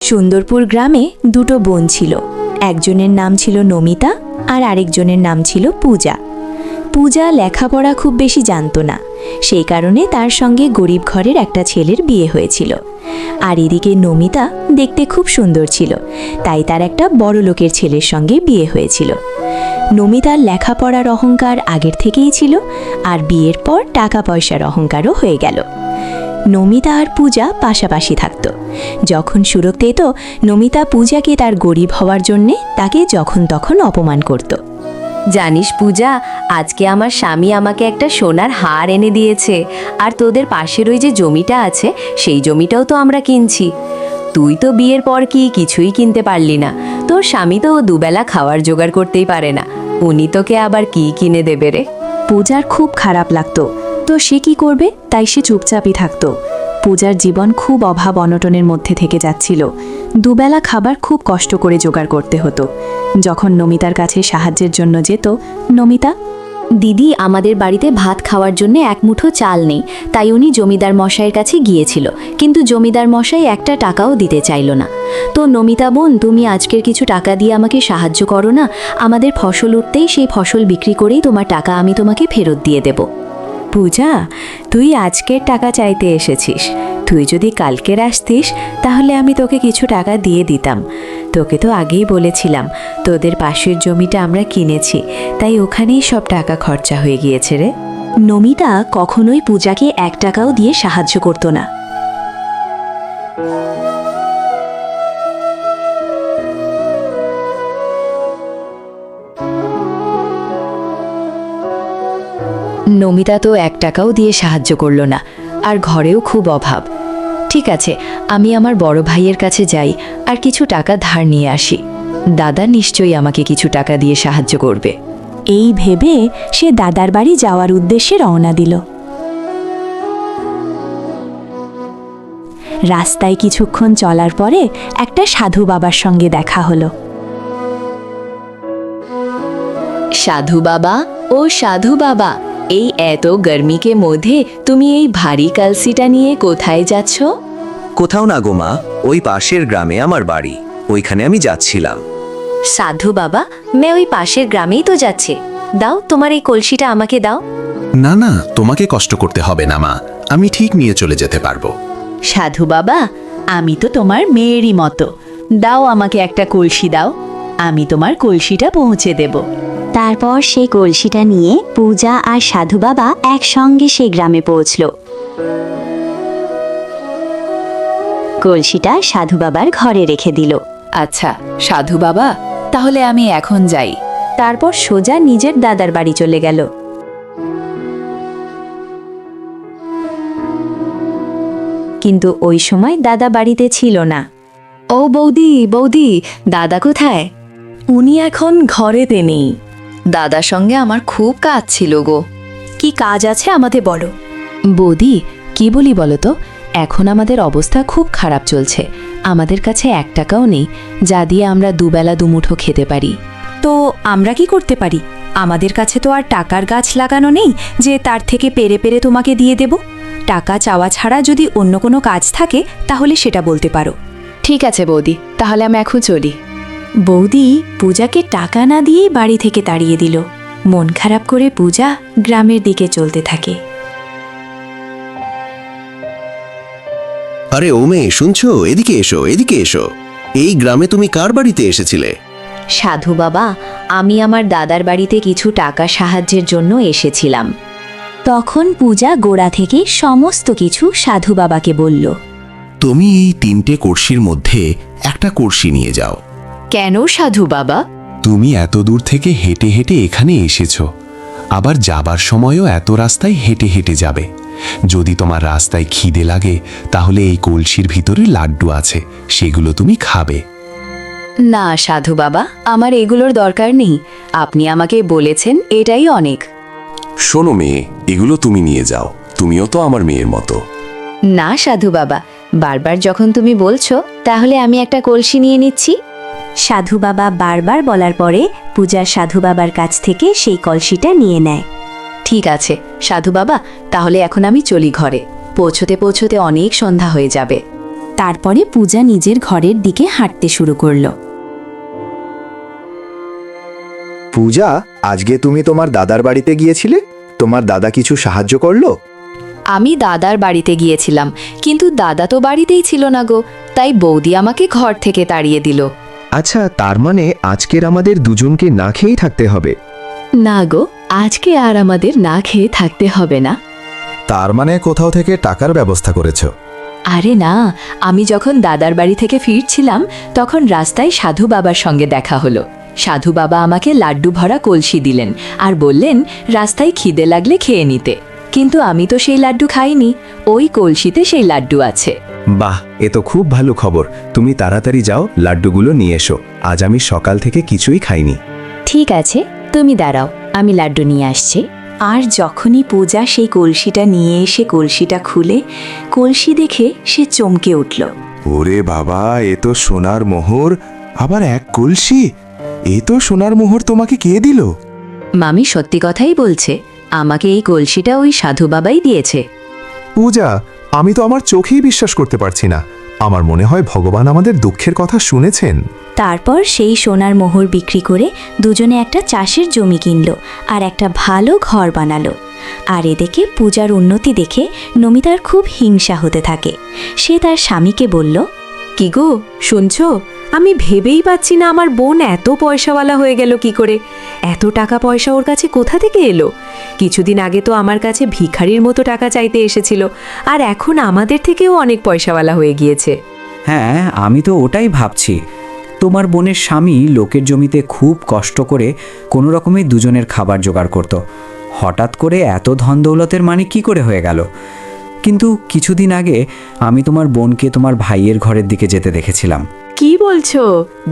সুন্দরপুর গ্রামে দুটো বোন ছিল। একজনের নাম ছিল নমিতা আর আরেকজনের নাম ছিল পূজা। পূজা লেখাপড়া খুব বেশি জানতো না, সেই কারণে তার সঙ্গে গরিব ঘরের একটা ছেলের বিয়ে হয়েছিল। আর এদিকে নমিতা দেখতে খুব সুন্দর ছিল, তাই তার একটা বড় লোকের ছেলের সঙ্গে বিয়ে হয়েছিল। নমিতার লেখাপড়ার অহংকার আগের থেকেই ছিল, আর বিয়ের পর টাকা পয়সার অহংকারও হয়ে গেল। নমিতা আর পূজা পাশাপাশি থাকত। যখন সুযোগ পেত, নমিতা পূজাকে তার গরিব হওয়ার জন্যে তাকে যখন তখন অপমান করত। জানিস পূজা, আজকে আমার স্বামী আমাকে একটা সোনার হার এনে দিয়েছে, আর তোদের পাশের ওই যে জমিটা আছে সেই জমিটাও তো আমরা কিনছি। তুই তো বিয়ের পর কি কিছুই কিনতে পারলি না, তোর স্বামী তো দুবেলা খাওয়ার জোগাড় করতেই পারে না, উনি তোকে আবার কি কিনে দেবে রে? পূজার খুব খারাপ লাগতো, তো সে কি করবে, তাই সে চুপচাপই থাকতো। পূজার জীবন খুব অভাব অনটনের মধ্যে থেকে যাচ্ছিল। দুবেলা খাবার খুব কষ্ট করে জোগাড় করতে হতো। যখন নমিতার কাছে সাহায্যের জন্য যেত, নমিতা, দিদি, আমাদের বাড়িতে ভাত খাওয়ার জন্য এক মুঠো চাল নেই, তাই উনি জমিদার মশাইয়ের কাছে গিয়েছিল, কিন্তু জমিদার মশাই একটা টাকাও দিতে চাইল না। তো নমিতা বোন, তুমি আজকের কিছু টাকা দিয়ে আমাকে সাহায্য করো না, আমাদের ফসল উঠতেই সেই ফসল বিক্রি করেই তোমার টাকা আমি তোমাকে ফেরত দিয়ে দেব। পূজা, তুই আজকের টাকা চাইতে এসেছিস। তুই যদি কালকের আসতিস তাহলে আমি তোকে কিছু টাকা দিয়ে দিতাম। তোকে তো আগেই বলেছিলাম তোদের পাশের জমিটা আমরা কিনেছি, তাই ওখানেই সব টাকা খরচা হয়ে গিয়েছে রে। নমিতা কখনোই পূজাকে 1 টাকাও দিয়ে সাহায্য করত না। নমিতা তো 1 টাকাও দিয়ে সাহায্য করল না, আর ঘরেও খুব অভাব। ঠিক আছে, আমি আমার বড় ভাইয়ের কাছে যাই আর কিছু টাকা ধার নিয়ে আসি। দাদা নিশ্চয়ই আমাকে কিছু টাকা দিয়ে সাহায্য করবে। এই ভেবে সে দাদার বাড়ি যাওয়ার উদ্দেশ্যে রওনা দিল। রাস্তায় কিছুক্ষণ চলার পরে একটা সাধু বাবার সঙ্গে দেখা হলো। সাধু বাবা, ও সাধু বাবা, এই এত গরমিকে মধ্যে তুমি এই ভারী কলসিটা নিয়ে কোথায় যাচ্ছ? কোথাও না গো মা, ওই পাশের গ্রামে আমার বাড়ি, ওইখানে আমি যাচ্ছিলাম। সাধু বাবা, ওই পাশের গ্রামেই তো যাচ্ছে, দাও তোমার এই কলসিটা আমাকে দাও। না না, তোমাকে কষ্ট করতে হবে না মা, আমি ঠিক নিয়ে চলে যেতে পারবো। সাধু বাবা, আমি তো তোমার মেয়েরই মতো, দাও আমাকে একটা কলসি দাও, আমি তোমার কলসিটা পৌঁছে দেব। তারপর সেই কলসিটা নিয়ে পূজা আর সাধু বাবা একসঙ্গে সেই গ্রামে পৌঁছল। কলসিটা সাধু বাবার ঘরে রেখে দিল। আচ্ছা সাধু বাবা, তাহলে আমি এখন যাই। তারপর সোজা নিজের দাদার বাড়ি চলে গেল। কিন্তু ওই সময় দাদা বাড়িতে ছিল না। ও বৌদি, বৌদি, দাদা কোথায়? উনি এখন ঘরেতে নেই। দাদার সঙ্গে আমার খুব কাজ ছিল গো। কি কাজ আছে আমাদের বলো। বৌদি, কি বলি বলো তো, এখন আমাদের অবস্থা খুব খারাপ চলছে, আমাদের কাছে 1 টাকাও নেই যা দিয়ে আমরা দুবেলা দুমুঠো খেতে পারি। তো আমরা কি করতে পারি? আমাদের কাছে তো আর টাকার গাছ লাগানো নেই যে তার থেকে পেরে পেরে তোমাকে দিয়ে দেব। টাকা চাওয়া ছাড়া যদি অন্য কোনো কাজ থাকে তাহলে সেটা বলতে পারো। ঠিক আছে বৌদি, তাহলে আমি এখন চলি। বৌদি পূজাকে টাকা না দিয়েই বাড়ি থেকে তাড়িয়ে দিল। মন খারাপ করে পূজা গ্রামের দিকে চলতে থাকে। আরে ও মেয়ে, শুনছো? এদিকে এসো, এদিকে এসো। এই গ্রামে তুমি কার বাড়িতে এসেছিলে? সাধু বাবা, আমি আমার দাদার বাড়িতে কিছু টাকা সাহায্যের জন্য এসেছিলাম। তখন পূজা গোড়া থেকে সমস্ত কিছু সাধু বাবাকে বলল। তুমি এই 3টে কলসির মধ্যে একটা কলসি নিয়ে যাও। কেন সাধু বাবা? তুমি এত দূর থেকে হেঁটে হেঁটে এখানে এসেছো, আবার যাবার সময়ও এত রাস্তায় হেঁটে হেঁটে যাবে। যদি তোমার রাস্তায় খিদে লাগে তাহলে এই কলসির ভিতরে লাড্ডু আছে, সেগুলো তুমি খাবে। না সাধু বাবা, আমার এগুলোর দরকার নেই, আপনি আমাকে বলেছেন এটাই অনেক। শোনো মেয়ে, এগুলো তুমি নিয়ে যাও, তুমিও তো আমার মেয়ের মতো। না সাধু বাবা, বারবার যখন তুমি বলছো তাহলে আমি একটা কলসি নিয়ে নিচ্ছি। সাধু বাবা বারবার বলার পরে পূজা সাধু বাবার কাছ থেকে সেই কলসিটা নিয়ে নেয়। ঠিক আছে সাধু বাবা, তাহলে এখন আমি চলি ঘরে, পৌঁছতে পৌঁছতে অনেক সন্ধ্যা হয়ে যাবে। তারপরে পূজা নিজের ঘরের দিকে হাঁটতে শুরু করলো। পূজা, আজকে তুমি তোমার দাদার বাড়িতে গিয়েছিলে? তোমার দাদা কিছু সাহায্য করলো? আমি দাদার বাড়িতে গিয়েছিলাম, কিন্তু দাদা তো বাড়িতেই ছিল না গো, তাই বৌদি আমাকে ঘর থেকে তাড়িয়ে দিল। আচ্ছা, তার মানে আজকের আমাদের দুজনকে না খেয়েই থাকতে হবে? না গো, আজকে আর আমাদের না খেয়ে থাকতে হবে না। তার মানে কোথাও থেকে টাকার ব্যবস্থা করেছো? আরে না, আমি যখন দাদার বাড়ি থেকে ফিরছিলাম তখন রাস্তায় সাধু বাবার সঙ্গে দেখা হলো। সাধু বাবা আমাকে লাড্ডু ভরা কলসি দিলেন আর বললেন রাস্তায় খিদে লাগলে খেয়ে নিতে। কিন্তু আমি তো সেই লাড্ডু খাইনি, ওই কলসিতে সেই লাড্ডু আছে। বাহ, এ তো খুব ভালো খবর। তুমি তাড়াতাড়ি যাও, লাড্ডুগুলো নিয়ে এসো। আজ আমি সকাল থেকে কিছুই খাইনি। ঠিক আছে, তুমি দাঁড়াও, আমি লাড্ডু নিয়ে আসছি। আর যখনই পূজা সেই কলসিটা নিয়ে এসে কলসিটা খুলে কলসি দেখে সে চমকে উঠল। ওরে বাবা, এ তো সোনার মোহর, আবার এক কলসি। এ তো সোনার মোহর তোমাকে কে দিল? মামি সত্যি কথাই বলছে, আমাকে এই কলসিটা ওই সাধু বাবাই দিয়েছে। পূজা, আমি তো আমার চোখেই বিশ্বাস করতে পারছি না। আমার মনে হয় ভগবান আমাদের দুঃখের কথা শুনেছেন। তারপর সেই সোনার মোহর বিক্রি করে দুজনে একটা চাষের জমি কিনল আর একটা ভালো ঘর বানালো। আর এদিকে পূজার উন্নতি দেখে নমিতার খুব হিংসা হতে থাকে। সে তার স্বামীকে বলল, কি গো, শুনছো? আমি ভেবেই পাচ্ছি না আমার বোন এত পয়সাওয়ালা হয়ে গেল কি করে। এত টাকা পয়সা ওর কাছে কোথা থেকে এলো? কিছুদিন আগে তো আমার কাছে ভিখারির মতো টাকা চাইতে এসেছিল, আর এখন আমাদের থেকেও অনেক পয়সাওয়ালা হয়ে গিয়েছে। হ্যাঁ, আমি তো ওটাই ভাবছি। তোমার বোনের স্বামী লোকের জমিতে খুব কষ্ট করে কোনো রকমে দুজনের খাবার জোগাড় করত। হঠাৎ করে এত ধন দৌলতের মানে কি করে হয়ে গেল? কিন্তু কিছুদিন আগে আমি তোমার বোনকে তোমার ভাইয়ের ঘরের দিকে যেতে দেখেছিলাম। কি বলছো?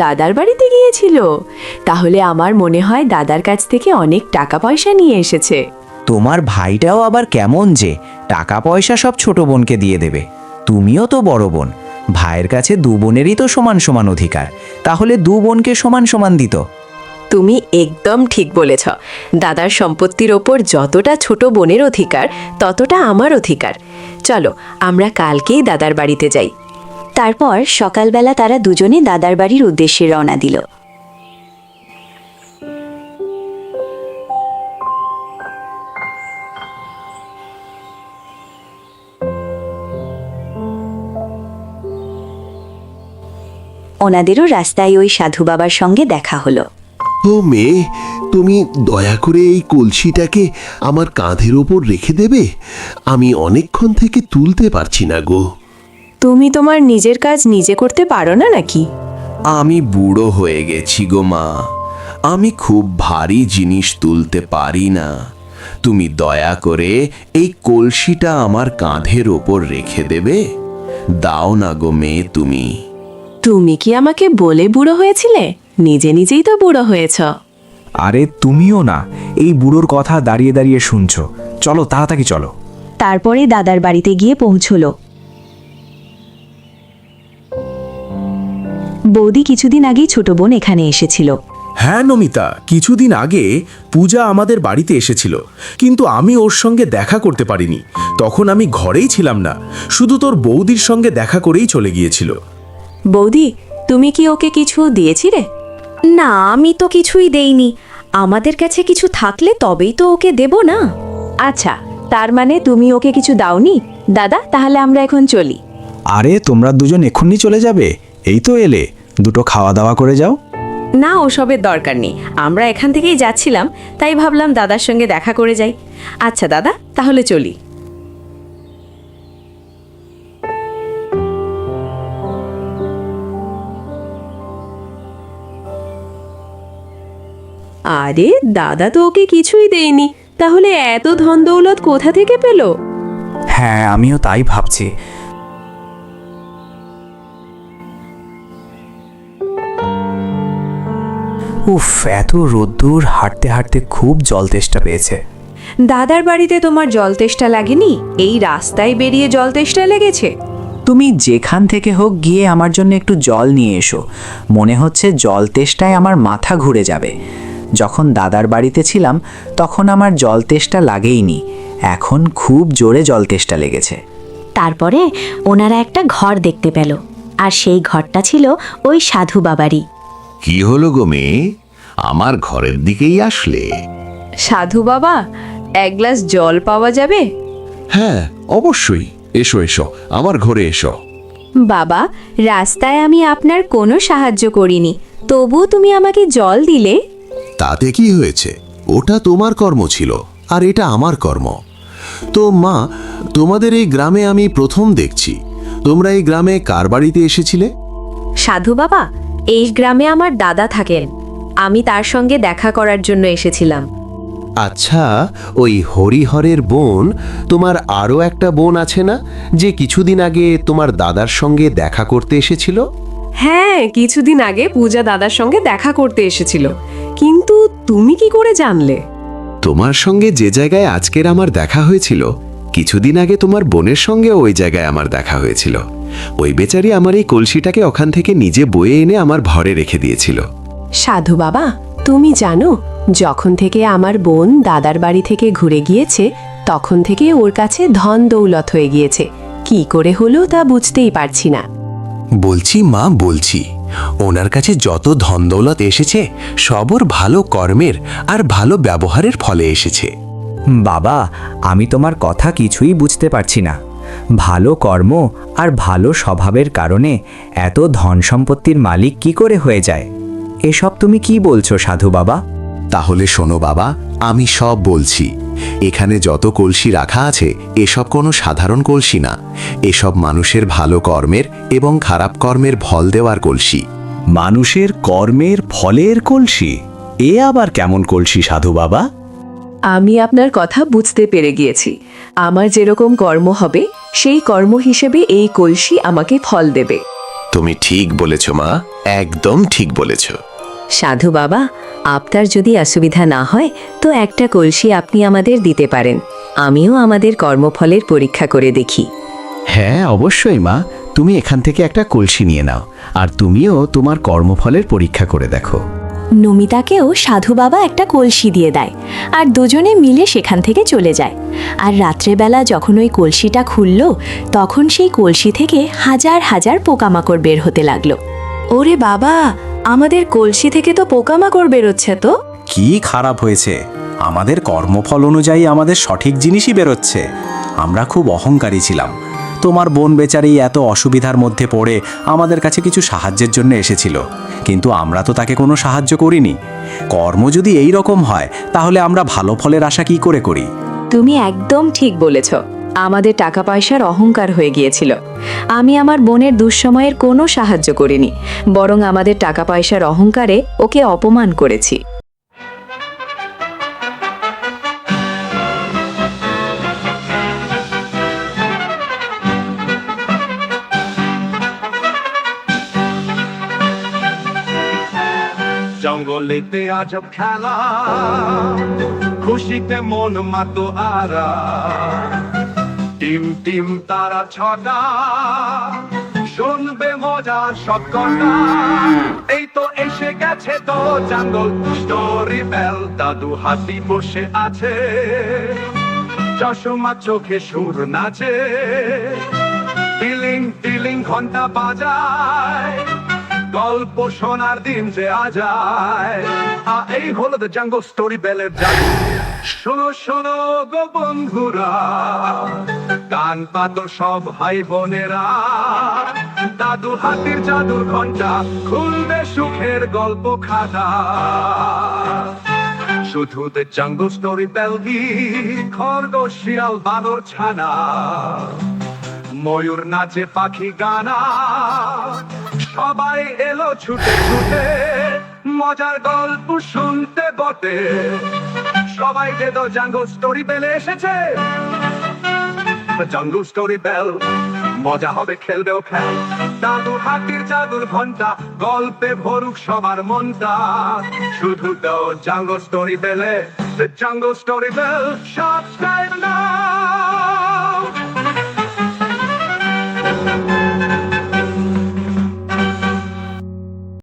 দাদার বাড়িতে গিয়েছিল? তাহলে আমার মনে হয় দাদার কাছ থেকে অনেক টাকা পয়সা নিয়ে এসেছে। তোমার ভাইটাও আবার কেমন যে টাকা পয়সা সব ছোট বোনকে দিয়ে দেবে? তুমিও তো বড় বোন, ভাইয়ের কাছে দু বোনেরই তো সমান সমান অধিকার, তাহলে দু বোনকে সমান সমান দিত। তুমি একদম ঠিক বলেছ। দাদার সম্পত্তির ওপর যতটা ছোট বোনের অধিকার, ততটা আমার অধিকার। চলো, আমরা কালকেই দাদার বাড়িতে যাই। তারপর সকালবেলা তারা দুজনে দাদার বাড়ির উদ্দেশ্যে রওনা দিল। ওনাদেরও রাস্তায় ওই সাধু বাবার সঙ্গে দেখা হলো। ও মেয়ে, তুমি দয়া করে এই কলসিটাকে আমার কাঁধের ওপর রেখে দেবে? আমি অনেকক্ষণ থেকে তুলতে পারছি না গো। তুমি তোমার নিজের কাজ নিজে করতে পারো না নাকি? আমি বুড়ো হয়ে গেছি গো মা, আমি খুব ভারী জিনিস তুলতে পারি না। তুমি দয়া করে এই কলসিটা আমার কাঁধের ওপর রেখে দেবে? দাও না গো মেয়ে তুমি। তুমি কি আমাকে বলে বুড়ো হয়েছিলে? নিজে নিজেই তো বুড়ো হয়েছ। আরে তুমিও না, এই বুড়োর কথা দাঁড়িয়ে দাঁড়িয়ে শুনছো। চলো তাড়াতাড়ি চলো। তারপরে দাদার বাড়িতে গিয়ে পৌঁছলো। বৌদি কিছুদিন আগেই ছোট বোন এখানে এসেছিল। হ্যাঁ নমিতা, কিছুদিন আগে পূজা আমাদের বাড়িতে এসেছিল, কিন্তু আমি ওর সঙ্গে দেখা করতে পারিনি। তখন আমি ঘরেই ছিলাম না, শুধু তোর বৌদির সঙ্গে দেখা করেই চলে গিয়েছিল। বৌদি, তুমি কি ওকে কিছু দিয়েছিলে? না, আমি তো কিছুই দেইনি। আমাদের কাছে কিছু থাকলে তবেই তো ওকে দেব না। আচ্ছা, তার মানে তুমি ওকে কিছু দাওনি? দাদা, তাহলে আমরা এখন চলি। আরে তোমরা দুজন এক্ষুনি চলে যাবে? এই তো এলে, দুটো খাওয়া দাওয়া করে যাও। না, ওসবের দরকার নেই। আমরা এখান থেকেই যাচ্ছিলাম, তাই ভাবলাম দাদার সঙ্গে দেখা করে যাই। আচ্ছা দাদা, তাহলে চলি। আরে দাদা তো ওকে কিছুই দেয়নি, তাহলে এত ধন দৌলত কোথা থেকে পেল? হ্যাঁ, আমিও তাই ভাবছি। উফ, এত রোদ্দুর, হাঁটতে হাঁটতে খুব জল তেষ্টা পেয়েছে। দাদার বাড়িতে তোমার জল তেষ্টা লাগেনি? এই রাস্তায় বেরিয়ে জল তেষ্টা লেগেছে? তুমি যেখান থেকে হোক গিয়ে আমার জন্য একটু জল নিয়ে এসো। মনে হচ্ছে জল তেষ্টায় আমার মাথা ঘুরে যাবে। যখন দাদার বাড়িতে ছিলাম তখন আমার জল তেষ্টা লাগেইনি, এখন খুব জোরে জল তেষ্টা লেগেছে। তারপরে ওনারা একটা ঘর দেখতে পেল, আর সেই ঘরটা ছিল ওই সাধু বাবারই। কি হলো গো মেয়ে, আমার ঘরের দিকেই আসলে? সাধু বাবা, এক গ্লাস জল পাওয়া যাবে? হ্যাঁ, অবশ্যই। এসো এসো, আমার ঘরে এসো। বাবা, রাস্তায় আমি আপনার কোনো সাহায্য করিনি, তবুও তুমি আমাকে জল দিলে। তাতে কি হয়েছে? ওটা তোমার কর্ম ছিল, আর এটা আমার কর্ম। তো মা, তোমাদের এই গ্রামে আমি প্রথম দেখছি। তোমরা এই গ্রামে কার বাড়িতে এসেছিলে? সাধু বাবা, এই গ্রামে আমার দাদা থাকেন, আমি তার সঙ্গে দেখা করার জন্য এসেছিলাম। আচ্ছা, ওই হরিহরের বোন, তোমার আরও একটা বোন আছে না, যে কিছুদিন আগে তোমার দাদার সঙ্গে দেখা করতে এসেছিল? হ্যাঁ, কিছুদিন আগে পূজা দাদার সঙ্গে দেখা করতে এসেছিল, কিন্তু তুমি কি করে জানলে? তোমার সঙ্গে যে জায়গায় আজকের আমার দেখা হয়েছিল, কিছুদিন আগে তোমার বোনের সঙ্গে ওই জায়গায় আমার দেখা হয়েছিল। ওই বেচারি আমার এই কলসিটাকে ওখান থেকে নিজে বয়ে এনে আমার ঘরে রেখে দিয়েছিল। সাধু বাবা, তুমি জানো, যখন থেকে আমার বোন দাদার বাড়ি থেকে ঘুরে গিয়েছে, তখন থেকে ওর কাছে ধন দৌলত হয়ে গিয়েছে। কি করে হলো তা বুঝতেই পারছি না। বলছি মা, বলছি, ওনার কাছে যত ধন দৌলত এসেছে সব ওর ভালো কর্মের আর ভালো ব্যবহারের ফলে এসেছে। বাবা, আমি তোমার কথা কিছুই বুঝতে পারছি না। ভালো কর্ম আর ভালো স্বভাবের কারণে এত ধন সম্পত্তির মালিক কি করে হয়ে যায়? এসব তুমি কি বলছো সাধু বাবা? তাহলে শোনো বাবা, আমি সব বলছি। এখানে যত কলসি রাখা আছে, এসব কোনো সাধারণ কলসি না। এসব মানুষের ভালো কর্মের এবং খারাপ কর্মের ফল দেওয়ার কলসি। মানুষের কর্মের ফলের কলসি? এ আবার কেমন কলসি সাধু বাবা? আমি আপনার কথা বুঝতে পেরে গিয়েছি। আমার যেরকম কর্ম হবে, সেই কর্ম হিসেবে এই কলসি আমাকে ফল দেবে। তুমি ঠিক বলেছ মা, একদম ঠিক বলেছ। সাধু বাবা, আপনার যদি অসুবিধা না হয় তো একটা কলসি আপনি আমাদের দিতে পারেন। আমিও আমাদের কর্মফলের পরীক্ষা করে দেখি। হ্যাঁ, অবশ্যই মা, তুমি এখান থেকে একটা কলসি নিয়ে নাও, আর তুমিও তোমার কর্মফলের পরীক্ষা করে দেখো। নমিতাকেও সাধু বাবা একটা কলসি দিয়ে দেয়, আর দুজনে মিলে সেখান থেকে চলে যায়। আর রাত্রেবেলা যখন ওই কলসিটা খুলল, তখন সেই কলসি থেকে হাজার হাজার পোকামাকড় বের হতে লাগলো। ওরে বাবা, আমাদের কলসি থেকে তো পোকামাকড় বেরোচ্ছে তো। কি খারাপ হয়েছে? আমাদের কর্মফল অনুযায়ী আমাদের সঠিক জিনিসই বেরোচ্ছে। আমরা খুব অহংকারী ছিলাম। তোমার বোন বেচারি এত অসুবিধার মধ্যে পড়ে আমাদের কাছে কিছু সাহায্যের জন্য এসেছিল, কিন্তু আমরা তো তাকে কোনো সাহায্য করিনি। কর্ম যদি এই রকম হয়, তাহলে আমরা ভালো ফলের আশা কি করে করি? তুমি একদম ঠিক বলেছ। আমাদের টাকা পয়সার অহংকার হয়ে গিয়েছিল। আমি আমার বোনের দুঃসময়ের কোনো সাহায্য করিনি, বরং আমাদের টাকা পয়সার অহংকারে ওকে অপমান করেছি। জঙ্গলেতে আজব খেলা, খুশিতে মন মাতো আরা, টিম টিম তারা ছটা, শুনবে মজার সব কথা। এই তো এসে গেছে তো জঙ্গল স্টোরি বেল। দাদু হাতি বসে আছে, চশমা চোখে সুর নাচে, টিলিং টিলিং ঘন্টা বাজায়, গল্প শোনার দিন যে আজায়। এই হলো দ্য জাঙ্গল স্টোরি বেলের জাদু। শোনো শোনো গো বন্ধুরা, কান পাতো সব ভাই বোনেরা, দাদু হাতির জাদুর ঘন্টা খুলবে সুখের গল্প খাতা। শুধু দ্য জাঙ্গল স্টোরি বেল কি খরগোশ শিয়াল বানর ছানা, ময়ূর নাচে পাখি গানা, সবাই এলো ছুটে ছুটে মজার গল্প শুনতে বটে। সবাই যে তো জাঙ্গল স্টোরি বেলে এসেছে। জাঙ্গল স্টোরি বেল, মজা হবে খেলবেও খেল। দাদু হাতির জাদুর ঘন্টা, গল্পে ভরুক সবার মনটা। শুধু তো জাঙ্গল স্টোরি বেলে, জাঙ্গল স্টোরি বেল, সাবস্ক্রাইব নাও।